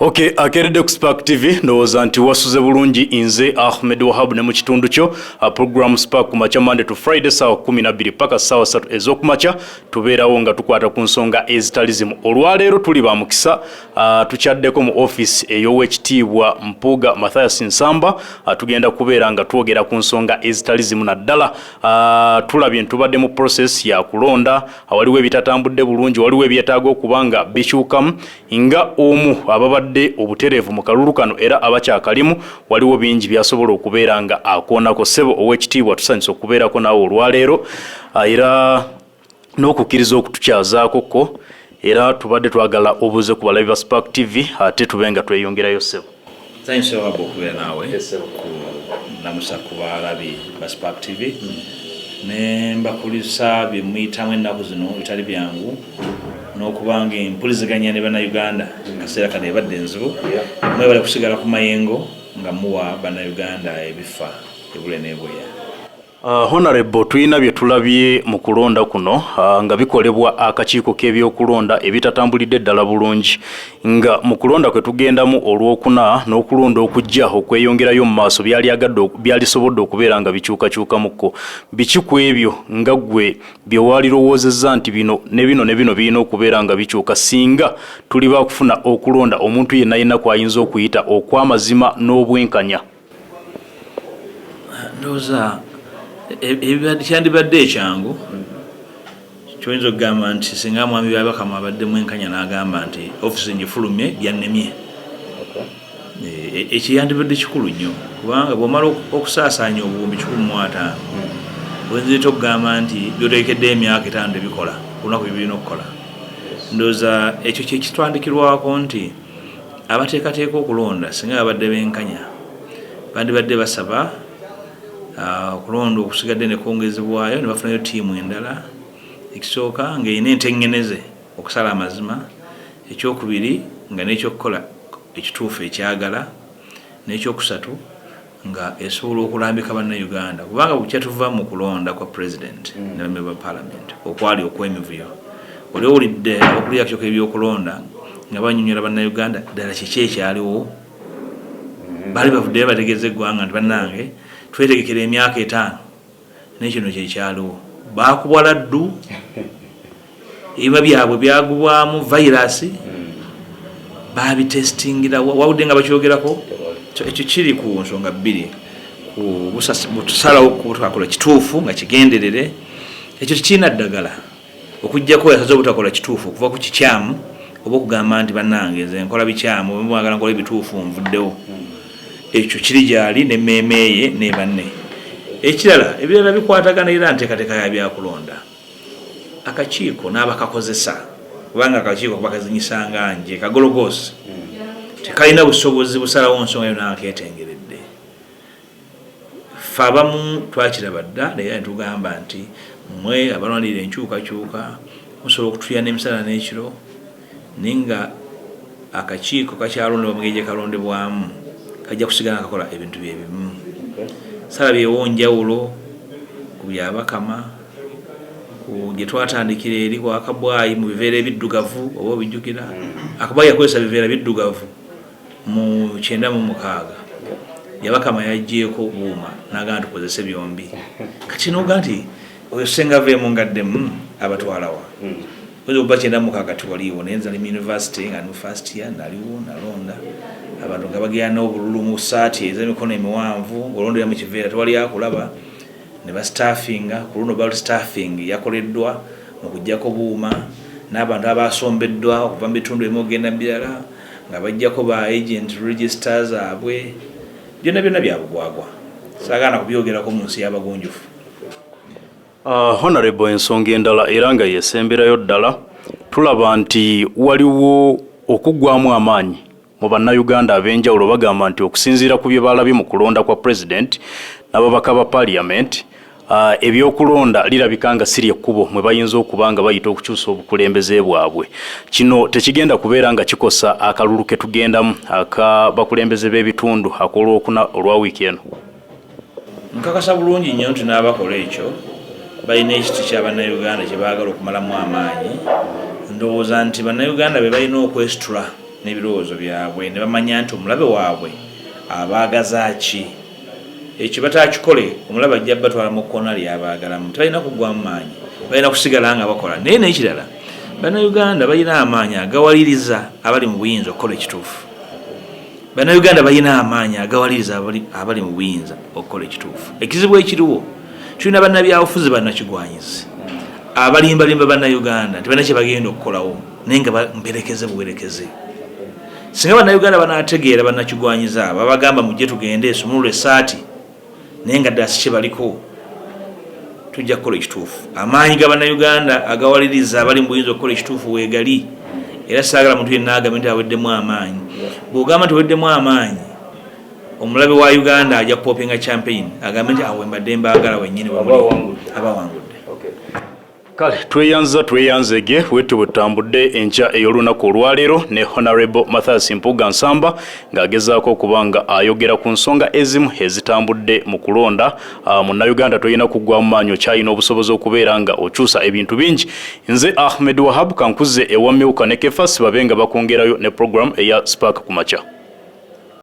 Okay, akeredde ku Spark TV ndowooza nti wasuze bulungi nze Ahmed Wahab ne mu kitundu kyo program Spark ku makya Monday to Friday sawa 12 paka sawa 3 ez'okumakya tubeerawo nga tukwata ku nsonga ezitalizimu. Olwaleero tuli ba mukisa tukyaddeko mu office ey'Owekitiibwa Mpuuga Mathias Nsamba tugenda kubeera nga twogera ku nsonga ezitalizimu naddala tulabye ntubadde mu process ya kulonda waliwo ebitatambudde bulungi waliwo ebyetaaga okubanga bikyukamu nga omu ababadde obutereevu mu kalulu kano era abakyakalimu waliwo bingi byasobola okubeera nga akoonako. Ssebo Owekitiibwa tusanyusa okubeerako naawe olwaleero era n'okukkiriza okutukyazaako ko era tubadde twagala obuuze ku balabi ba Spark TV ate tube nga tweyongerayo ssebo. Sanyusa Wahab okubeera naawe namusa ku balabi ba Spark TV ne mbakulisa bye muyitamu ennaku zino bitali byangu n'okubanga empuliziganya ne bannayuganda kaseera kano ebadde enzibu mwebale kusigala ku mayengo nga muwa bannayuganda ebifa ebule n'ebweya. Honorable tulina bye tulabye mu kulonda kuno nga bikolebwa akakiiko k'ebyokulonda ebitatambulidde ddala bulungi nga mu kulonda kwe tugendamu olwokuna n'okulonda okujja okweyongerayo mu maaso byalisobodde okubeera nga bikyukakyukamukko biki ku ebyo nga ggwe bye walirowoozezza nti bino ne bino birina okubeera nga bikyuka singa tuli bakufuna okulonda omuntu yenna yenna kwayinza okuyita okw'amazima n'obwenkanya? Ndowooza kyandibadde ekyangu kyoyinza okugamba nti singa mwami byabakama abadde mwenkanya n'agamba nti ofisi ngifulumye byannemye ekiyandibadde kikulu nnyo kubanga bw'omala okusaasaanya obuwumbi 15 wenzireta okugamba nti byoteekedde emyaka 5 tebikola olunaku bibirina okukola. Ndowooza ekyo kyekitwandikirwako nti abateekateeka okulonda singa babadde benkanya bandibadde basaba okulonda okusigadde ne kwongezebwayo ne bafunayo ttiimu endala ekisooka ng'erina enteŋŋeneze okusala amazima, ekyokubiri nga n'ekyokukola ekituufu ekyagala, n'ekyokusatu nga esobola okulambika bannayuganda kubanga bukya tuva mu kulonda kwa president ne bamemba parliament okwali okw'emivuyo oli owulidde okulya kisooka ebyokulonda nga banyonyola bannayuganda ddala kiki ekyaliwo baali bavuddeyo bategeeza eggwanga nti bannange twetegekera emyaka 5 n'ekino kyekyaliwo baakubwa laddu ebiba byabwe byagubwamu virus babitestingira wawudde nga bakyogerako. Ekyo kiri ku nsonga bbiri butusalawo kubutakola kituufu nga kigenderere ekyo kirina ddagala okuggyako yasaze obutakola kituufu okuva ku kikyamu oba okugamba nti bannange nze nkola bikyamu mwagala nkola ebituufu nvuddewo ekyo kiri gyali n'emmeemeeye ne banne. Ekirala ebirala bikwatagana era nteekateeka ya byakulonda akakiiko n'abakakozesa kubanga akakiiko bakazinyisa nga nje kagologosi tekalina busobozi busalawo nsonga yo n'akeetengeredde. Ffe abamu twakiraba dda naye netugamba nti mmwe abalwanirira enkyukakyuka musobola okutulya n'emisala n'ekiro naye nga akakiiko kakyalondebwa mu ngeri gye kalondebwamu kajja kusigala kakola ebintu bye bimu. Sala byewo njawulo ku byabakama ku gye twatandikira eri kwa Kabwayi mu biveera ebiddugavu oba obijjukira. Akabwayi yakozesa biveera biddugavu mu 96 byabakama yaggyeko buuma n'agamba tukozese byombi. Kati noga nti oyo senga aveemu ngaddemu abatwalawa oyo oba 96 kati waliwo naye nzali mu university nga mu first year naliwo nalonda abantu nga bagenda n'obululu mu saati ez'emikono emiwanvu ng'olondera mu kiveera tewali akulaba ne bastaffinga ku luno bali staffing yakoleddwa mu kuggyako buuma n'abantu abaasombeddwa okuva mu bitundu ebimu okugenda birala nga baggyako ba agent registers abwe byonna byabugwagwa saagaana kubyogerako mu nsi y'abagunjufu. Honorable ensonga endala era nga yesemberayo ddala tulaba nti waliwo okuggwamu amaanyi mu bannayuganda ab'enjawulo bagamba nti okusinziira ku bye balabye mu kulonda kwa president n'ababaka ba parliament ebyokulonda lirabika nga siri ekkubo mwe bayinza okuba nga bayita okukyusa obukulembeze bwabwe. Kino tekigenda kubeera nga kikosa akalulu ke tugendamu bakulembeze b'ebitundu akolwokuna olwa wiiki eno? Nkakasa bulungi nnyo nti n'abakola ekyo balina ekiti kya bannayuganda kye baagala okumalamu amaanyi. Ndowooza nti bannayuganda be balina okwesitula n'ebirowoozo byabwe ne bamanya nti omulabe waabwe abaagaza ki ekyo batakikole omulabe ajja batwala mu kkoona lyabaagalamu tebalina kugwa mu maanyi balina kusigala nga bakola naye n'ekirala bannayuganda balina amaanyi agawaliriza abali mu buyinza okukola ekituufu bannayuganda balina amaanyi agawaliriza abali mu buyinza okukola ekituufu ekizibu ekiriwo tulina bannabyabufuzi bannakigwanyizi abalimbalimba bannayuganda nti balina kye bagenda okukolawo naye nga mperekeze buwerekeze singa bannayuganda banaategeera bannakigwanyiza abo babagamba mujje tugende esumulula essaati naye nga ddala si kye baliko tujja kukola ekituufu amaanyi ga bannayuganda agawaliriza abali mu buyinza okukola ekituufu weegali era saagala muntu yenna agambe nti aweddemu amaanyi bw'ogamba nti weddemu amaanyi omulabe wa uganda ajja kupopinga campaign agambe nti awe mbadde mbaagala wennyini abawangudde kale tweyanzege wetu butambudde enkya ey'olunaku olwaleero ne Honorable Mathias Mpuuga Nsamba ng'agezaako okubanga ayogera ku nsonga ezimu ezitambudde mu kulonda. Munnayuganda toyina kuggwa mu maanyi okyalina obusobozi okubeera nga okyusa ebintu bingi. Nze Ahmed Wahab kankuze ewamyuka ne Kefas babe nga bakongerayo ne program eya Spark ku makya.